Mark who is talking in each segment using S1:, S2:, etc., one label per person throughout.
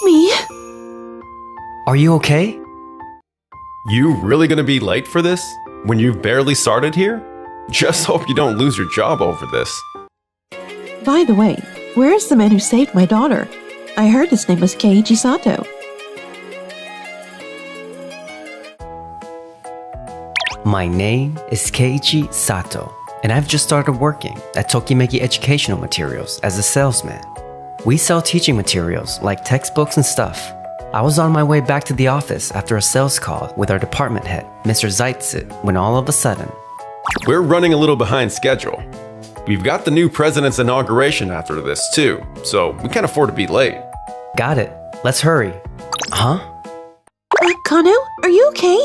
S1: me!
S2: Are you okay?
S3: You really gonna be late for this? When you've barely started here? Just hope you don't lose your job over this.
S1: By the way, where is the man who saved my daughter? I heard his name was Keiichi Sato.
S2: My name is Keiichi Sato, and I've just started working at Tokimeki Educational Materials as a salesman. We sell teaching materials like textbooks and stuff. I was on my way back to the office after a sales call with our department head, Mr. Zaitsu, when all of a sudden...
S3: We're running a little behind schedule. We've got the new president's inauguration after this too, so we can't afford to be late.
S2: Got it. Let's hurry. Huh?
S1: Kano, are you okay?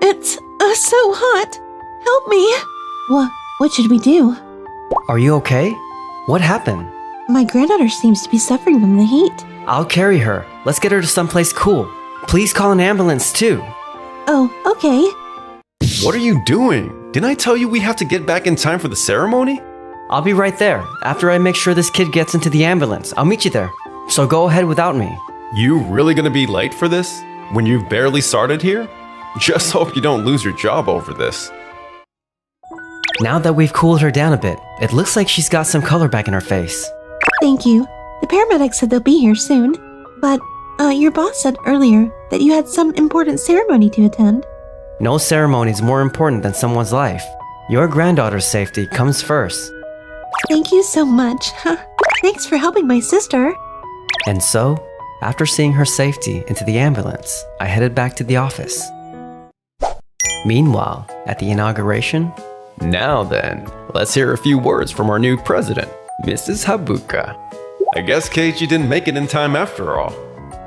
S1: It's so hot. Help me. What should we do?
S2: Are you okay? What happened?
S1: My granddaughter seems to be suffering from the heat.
S2: I'll carry her. Let's get her to someplace cool. Please call an ambulance too.
S1: Oh, okay.
S3: What are you doing? Didn't I tell you we have to get back in time for the ceremony?
S2: I'll be right there. After I make sure this kid gets into the ambulance, I'll meet you there. So go ahead without me.
S3: You really gonna be late for this? When you've barely started here? Just hope you don't lose your job over this.
S2: Now that we've cooled her down a bit, it looks like she's got some color back in her face.
S1: Thank you. The paramedics said they'll be here soon. But, your boss said earlier that you had some important ceremony to attend.
S2: No ceremony is more important than someone's life. Your granddaughter's safety comes first.
S1: Thank you so much. Thanks for helping my sister.
S2: And so, after seeing her safety into the ambulance, I headed back to the office. Meanwhile, at the inauguration...
S3: Now then, let's hear a few words from our new president, Mrs. Habuka. I guess Keiichi didn't make it in time after all.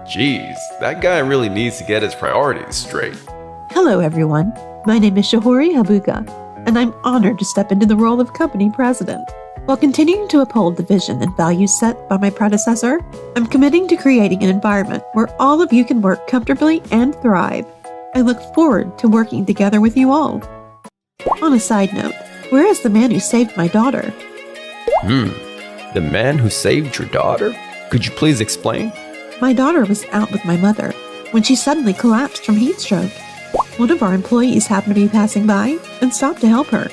S3: Jeez, that guy really needs to get his priorities straight.
S1: Hello everyone, my name is Shihori Habuka, and I'm honored to step into the role of company president. While continuing to uphold the vision and values set by my predecessor, I'm committing to creating an environment where all of you can work comfortably and thrive. I look forward to working together with you all. On a side note, where is the man who saved my daughter?
S3: The man who saved your daughter? Could you please explain?
S1: My daughter was out with my mother when she suddenly collapsed from heat stroke. One of our employees happened to be passing by and stopped to help her.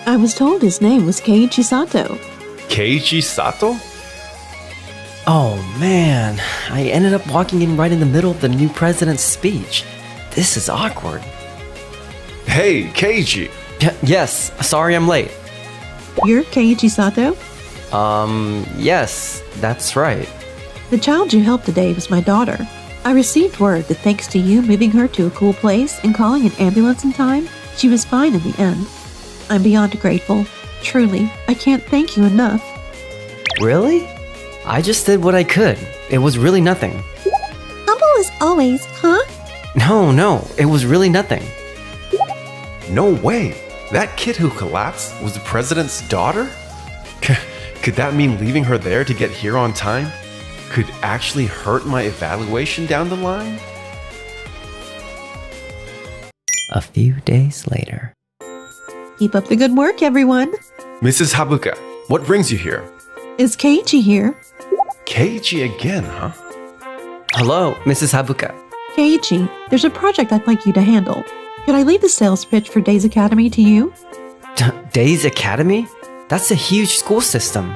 S1: I was told his name was Keiichi Sato.
S3: Keiichi Sato?
S2: Oh man, I ended up walking in right in the middle of the new president's speech. This is awkward.
S3: Hey, Keiichi!
S2: Yes, sorry I'm late.
S1: You're Keiichi Sato?
S2: Yes, that's right.
S1: The child you helped today was my daughter. I received word that thanks to you moving her to a cool place and calling an ambulance in time, she was fine in the end. I'm beyond grateful. Truly, I can't thank you enough.
S2: Really? I just did what I could. It was really nothing.
S1: Humble as always, huh?
S2: No, it was really nothing.
S3: No way! That kid who collapsed was the president's daughter? Could that mean leaving her there to get here on time could actually hurt my evaluation down the line?
S2: A few days later.
S1: Keep up the good work, everyone.
S3: Mrs. Habuka, what brings you here?
S1: Is Keiichi here?
S3: Keiichi again, huh?
S2: Hello, Mrs. Habuka.
S1: Keiichi, there's a project I'd like you to handle. Could I leave the sales pitch for Days Academy to you?
S2: Days Academy? That's a huge school system.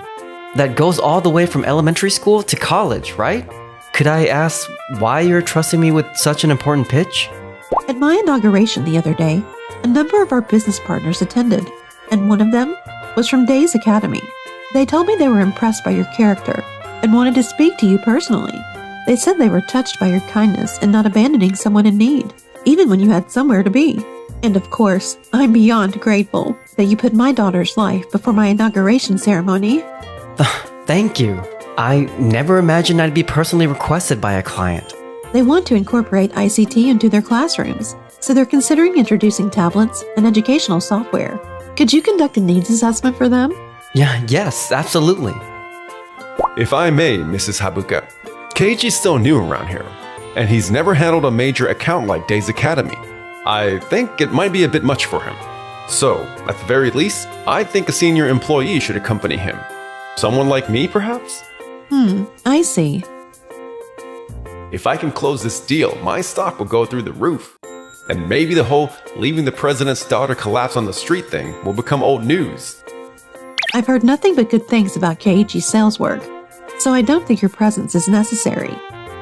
S2: That goes all the way from elementary school to college, right? Could I ask why you're trusting me with such an important pitch?
S1: At my inauguration the other day, a number of our business partners attended, and one of them was from Days Academy. They told me they were impressed by your character and wanted to speak to you personally. They said they were touched by your kindness in not abandoning someone in need, even when you had somewhere to be. And of course, I'm beyond grateful that you put my daughter's life before my inauguration ceremony.
S2: Thank you. I never imagined I'd be personally requested by a client.
S1: They want to incorporate ICT into their classrooms, so they're considering introducing tablets and educational software. Could you conduct a needs assessment for them?
S2: Yes, absolutely.
S3: If I may, Mrs. Habuka, Keiichi's still new around here, and he's never handled a major account like Days Academy. I think it might be a bit much for him. So, at the very least, I think a senior employee should accompany him. Someone like me, perhaps?
S1: I see.
S3: If I can close this deal, my stock will go through the roof. And maybe the whole leaving the president's daughter collapse on the street thing will become old news.
S1: I've heard nothing but good things about Keiichi's sales work, so I don't think your presence is necessary.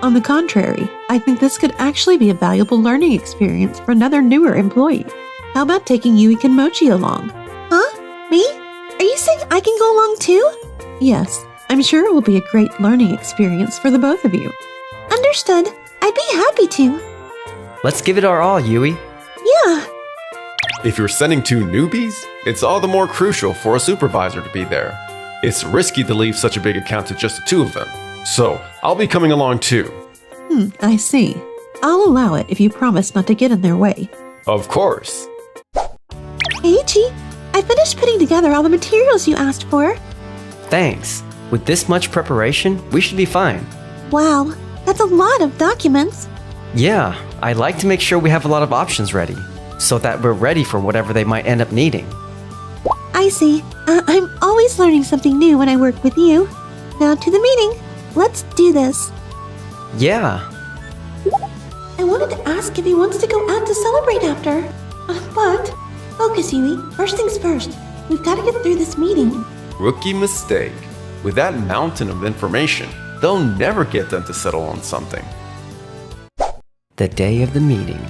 S1: On the contrary, I think this could actually be a valuable learning experience for another newer employee. How about taking Yui Kenmochi along?
S4: Huh? Me? Are you saying I can go along too?
S1: Yes, I'm sure it will be a great learning experience for the both of you.
S4: Understood. I'd be happy to.
S2: Let's give it our all, Yui.
S4: Yeah.
S3: If you're sending two newbies, it's all the more crucial for a supervisor to be there. It's risky to leave such a big account to just the two of them. So, I'll be coming along too.
S1: I see. I'll allow it if you promise not to get in their way.
S3: Of course.
S4: Keiichi, I finished putting together all the materials you asked for.
S2: Thanks. With this much preparation, we should be fine.
S4: Wow, that's a lot of documents.
S2: Yeah, I like to make sure we have a lot of options ready, so that we're ready for whatever they might end up needing.
S4: I see. I'm always learning something new when I work with you. Now to the meeting. Let's do this.
S2: Yeah.
S4: I wanted to ask if he wants to go out to celebrate after. But, focus, Yui. First things first. We've got to get through this meeting.
S3: Rookie mistake. With that mountain of information, they'll never get them to settle on something.
S2: The day of the meeting.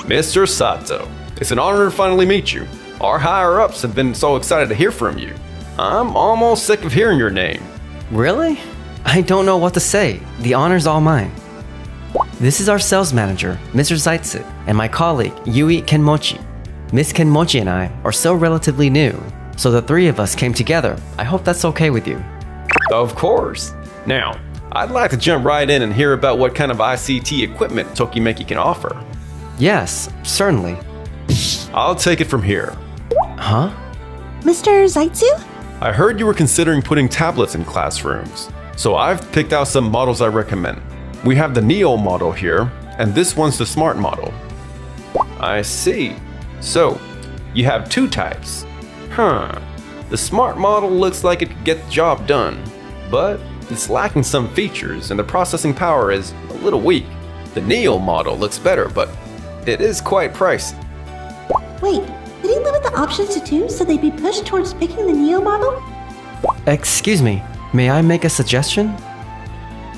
S3: Mr. Sato, it's an honor to finally meet you. Our higher-ups have been so excited to hear from you. I'm almost sick of hearing your name.
S2: Really? I don't know what to say. The honor's all mine. This is our sales manager, Mr. Zaitsu, and my colleague, Yui Kenmochi. Miss Kenmochi and I are still relatively new, so the three of us came together. I hope that's okay with you.
S3: Of course. Now, I'd like to jump right in and hear about what kind of ICT equipment Tokimeki can offer.
S2: Yes, certainly.
S3: I'll take it from here.
S2: Huh?
S4: Mr. Zaitsu?
S3: I heard you were considering putting tablets in classrooms, so I've picked out some models I recommend. We have the Neo model here, and this one's the Smart model. I see. So, you have two types. The Smart model looks like it could get the job done, but it's lacking some features and the processing power is a little weak. The Neo model looks better, but it is quite pricey.
S4: Wait, did he limit the options to 2 so they'd be pushed towards picking the Neo model?
S2: Excuse me, may I make a suggestion?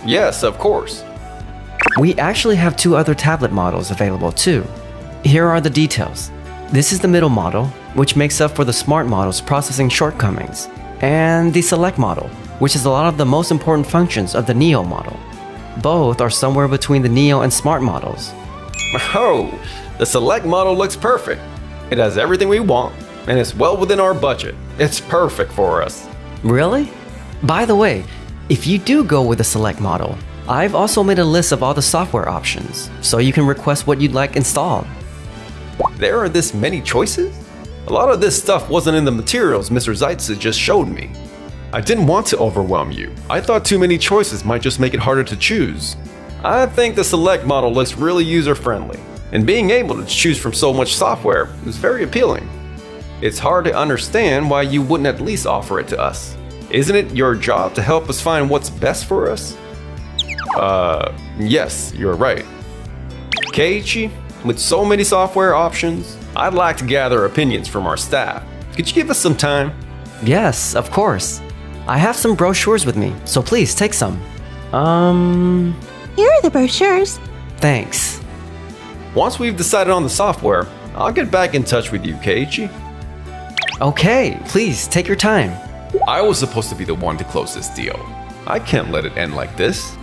S3: Yes, of course.
S2: We actually have 2 other tablet models available too. Here are the details. This is the middle model, which makes up for the Smart model's processing shortcomings, and the Select model, which has a lot of the most important functions of the Neo model. Both are somewhere between the Neo and Smart models.
S3: Oh, the Select model looks perfect. It has everything we want, and it's well within our budget. It's perfect for us.
S2: Really? By the way, if you do go with the Select model, I've also made a list of all the software options, so you can request what you'd like installed.
S3: There are this many choices? A lot of this stuff wasn't in the materials Mr. Zaitsu just showed me. I didn't want to overwhelm you. I thought too many choices might just make it harder to choose. I think the Select model looks really user-friendly, and being able to choose from so much software is very appealing. It's hard to understand why you wouldn't at least offer it to us. Isn't it your job to help us find what's best for us? Yes, you're right. Keiichi, with so many software options, I'd like to gather opinions from our staff. Could you give us some time?
S2: Yes, of course. I have some brochures with me, so please take some.
S4: Here are the brochures.
S2: Thanks.
S3: Once we've decided on the software, I'll get back in touch with you, Keiichi.
S2: Okay, please take your time.
S3: I was supposed to be the one to close this deal. I can't let it end like this.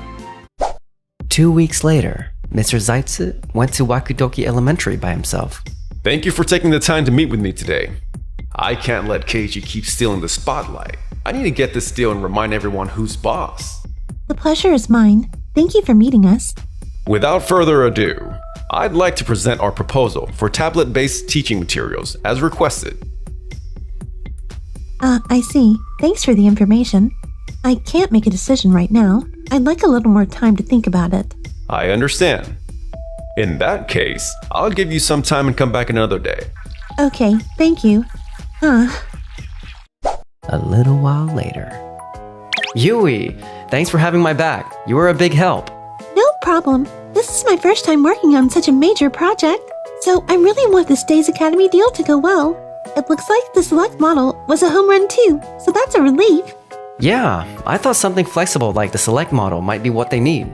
S2: 2 weeks later, Mr. Zaitsu went to Wakudoki Elementary by himself.
S3: Thank you for taking the time to meet with me today. I can't let Keiichi keep stealing the spotlight. I need to get this deal and remind everyone who's boss.
S4: The pleasure is mine. Thank you for meeting us.
S3: Without further ado, I'd like to present our proposal for tablet-based teaching materials as requested.
S4: I see. Thanks for the information. I can't make a decision right now. I'd like a little more time to think about it.
S3: I understand. In that case, I'll give you some time and come back another day.
S4: Okay, thank you.
S2: A little while later. Yui, thanks for having my back. You were a big help.
S4: No problem. This is my first time working on such a major project, so I really want this Days Academy deal to go well. It looks like the select model was a home run too, so that's a relief.
S2: Yeah, I thought something flexible like the select model might be what they need.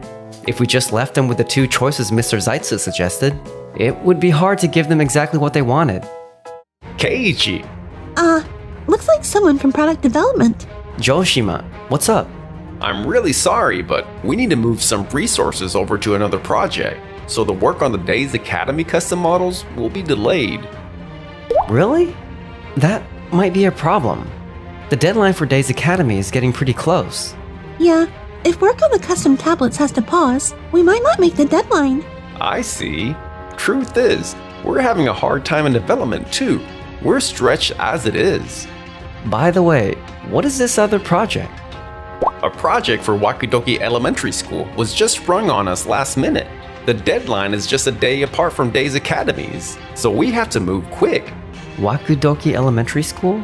S2: If we just left them with the two choices Mr. Zaitsu suggested, it would be hard to give them exactly what they wanted.
S3: Keiichi!
S4: Looks like someone from product development.
S2: Joshima, what's up?
S3: I'm really sorry, but we need to move some resources over to another project, so the work on the Days Academy custom models will be delayed.
S2: Really? That might be a problem. The deadline for Days Academy is getting pretty close.
S4: Yeah, if work on the custom tablets has to pause, we might not make the deadline.
S3: I see. Truth is, we're having a hard time in development too. We're stretched as it is.
S2: By the way, what is this other project?
S3: A project for Wakudoki Elementary School was just sprung on us last minute. The deadline is just a day apart from Days Academies, so we have to move quick.
S2: Wakudoki Elementary School?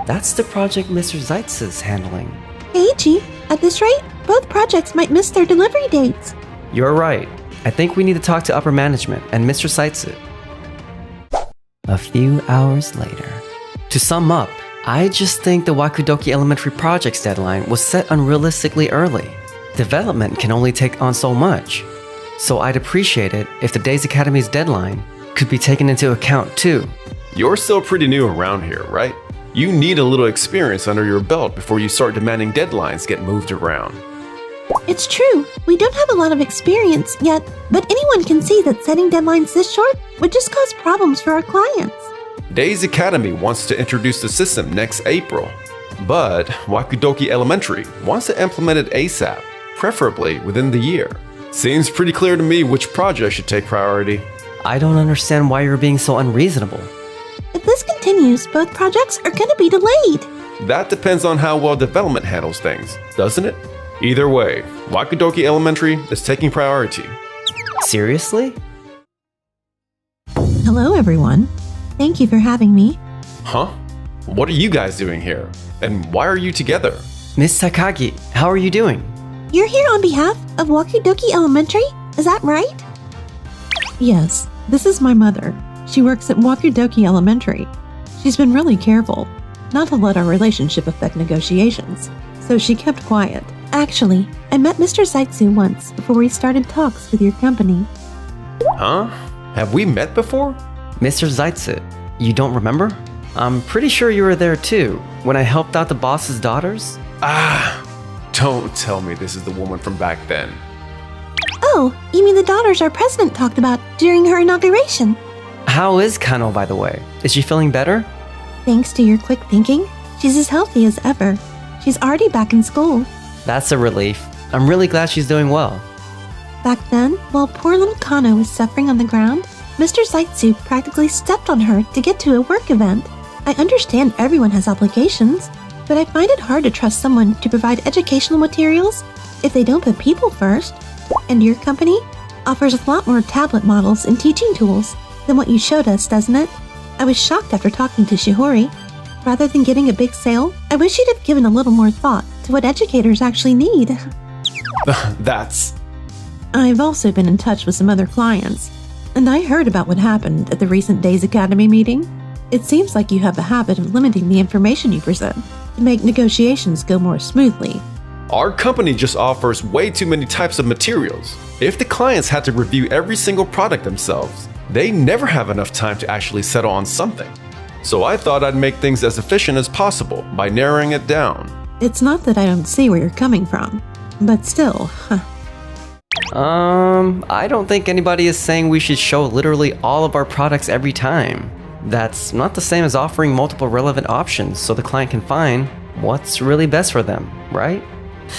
S2: That's the project Mr. Zaitsu is handling.
S4: Keiichi, at this rate, both projects might miss their delivery dates.
S2: You're right. I think we need to talk to upper management and Mr. Zaitsu. A few hours later. To sum up, I just think the Wakudoki Elementary project's deadline was set unrealistically early. Development can only take on so much. So I'd appreciate it if the Days Academy's deadline could be taken into account too.
S3: You're still pretty new around here, right? You need a little experience under your belt before you start demanding deadlines get moved around.
S4: It's true, we don't have a lot of experience yet, but anyone can see that setting deadlines this short would just cause problems for our clients.
S3: Days Academy wants to introduce the system next April, but Wakudoki Elementary wants to implement it ASAP, preferably within the year. Seems pretty clear to me which project should take priority.
S2: I don't understand why you're being so unreasonable.
S4: If this continues, both projects are going to be delayed.
S3: That depends on how well development handles things, doesn't it? Either way, Wakudoki Elementary is taking priority.
S2: Seriously?
S1: Hello, everyone.
S4: Thank you for having me.
S3: Huh? What are you guys doing here? And why are you together?
S2: Miss Takagi, how are you doing?
S4: You're here on behalf of Wakudoki Elementary? Is that right?
S1: Yes, this is my mother. She works at Wakudoki Elementary. She's been really careful not to let our relationship affect negotiations, so she kept quiet.
S4: Actually, I met Mr. Zaitsu once before we started talks with your company.
S3: Huh? Have we met before?
S2: Mr. Zaitsu, you don't remember? I'm pretty sure you were there too, when I helped out the boss's daughters.
S3: Don't tell me this is the woman from back then.
S4: Oh, you mean the daughters our president talked about during her inauguration?
S2: How is Kano, by the way? Is she feeling better?
S4: Thanks to your quick thinking, she's as healthy as ever. She's already back in school.
S2: That's a relief. I'm really glad she's doing well.
S4: Back then, while poor little Kano was suffering on the ground, Mr. Zaitsu practically stepped on her to get to a work event. I understand everyone has obligations, but I find it hard to trust someone to provide educational materials if they don't put people first. And your company offers a lot more tablet models and teaching tools than what you showed us, doesn't it? I was shocked after talking to Shihori. Rather than getting a big sale, I wish you'd have given a little more thought to what educators actually need.
S1: I've also been in touch with some other clients, and I heard about what happened at the recent Days Academy meeting. It seems like you have a habit of limiting the information you present to make negotiations go more smoothly.
S3: Our company just offers way too many types of materials. If the clients had to review every single product themselves, they never have enough time to actually settle on something. So I thought I'd make things as efficient as possible by narrowing it down.
S1: It's not that I don't see where you're coming from, but still,
S2: I don't think anybody is saying we should show literally all of our products every time. That's not the same as offering multiple relevant options so the client can find what's really best for them, right?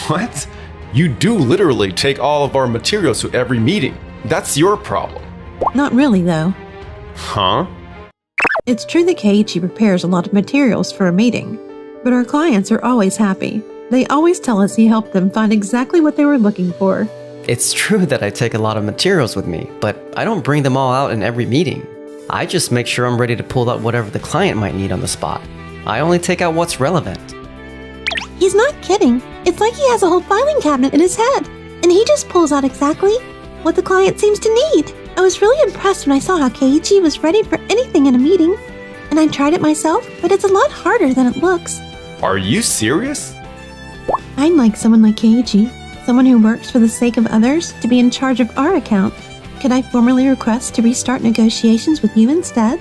S3: What? You do literally take all of our materials to every meeting. That's your problem.
S1: Not really though.
S3: Huh?
S1: It's true that Keiichi prepares a lot of materials for a meeting, but our clients are always happy. They always tell us he helped them find exactly what they were looking for.
S2: It's true that I take a lot of materials with me, but I don't bring them all out in every meeting. I just make sure I'm ready to pull out whatever the client might need on the spot. I only take out what's relevant.
S4: He's not kidding. It's like he has a whole filing cabinet in his head. and he just pulls out exactly what the client seems to need. I was really impressed when I saw how Keiichi was ready for anything in a meeting, and I tried it myself, but it's a lot harder than it looks.
S3: Are you serious?
S1: I'd like someone like Keiichi, someone who works for the sake of others, to be in charge of our account. Could I formally request to restart negotiations with you instead?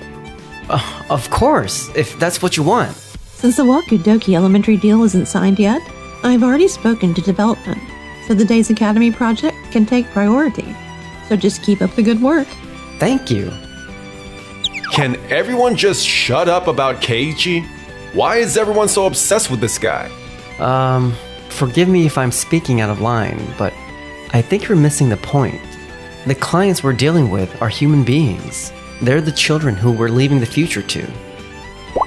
S2: Of course, if that's what you want.
S1: Since the Wakudoki Elementary deal isn't signed yet, I've already spoken to development, so the Days Academy project can take priority. So just keep up the good work.
S2: Thank you.
S3: Can everyone just shut up about Keiichi? Why is everyone so obsessed with this guy?
S2: Forgive me if I'm speaking out of line, but I think you're missing the point. The clients we're dealing with are human beings. They're the children who we're leaving the future to.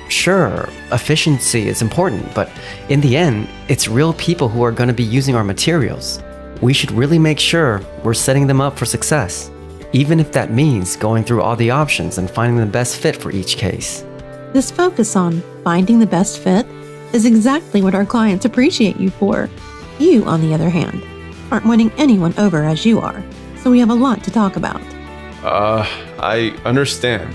S2: Sure, efficiency is important, but in the end, it's real people who are going to be using our materials. We should really make sure we're setting them up for success, even if that means going through all the options and finding the best fit for each case.
S1: This focus on finding the best fit is exactly what our clients appreciate you for. You, on the other hand, aren't winning anyone over as you are, so we have a lot to talk about.
S3: I understand.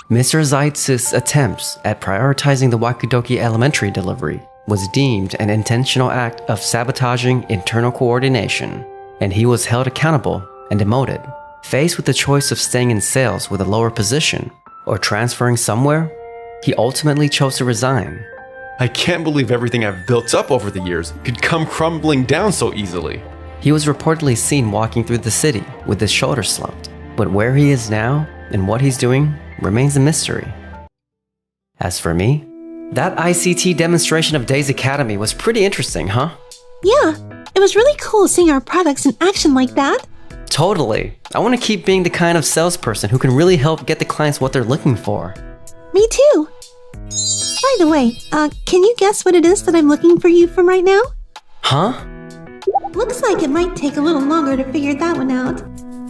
S2: Mr. Zeitz's attempts at prioritizing the Wakudoki Elementary delivery was deemed an intentional act of sabotaging internal coordination, and he was held accountable and demoted. Faced with the choice of staying in sales with a lower position or transferring somewhere, he ultimately chose to resign.
S3: I can't believe everything I've built up over the years could come crumbling down so easily.
S2: He was reportedly seen walking through the city with his shoulders slumped, but where he is now and what he's doing remains a mystery. As for me, that ICT demonstration of Days Academy was pretty interesting, huh?
S4: Yeah, it was really cool seeing our products in action like that.
S2: Totally. I want to keep being the kind of salesperson who can really help get the clients what they're looking for.
S4: Me too. By the way, can you guess what it is that I'm looking for you from right now?
S2: Huh?
S4: Looks like it might take a little longer to figure that one out.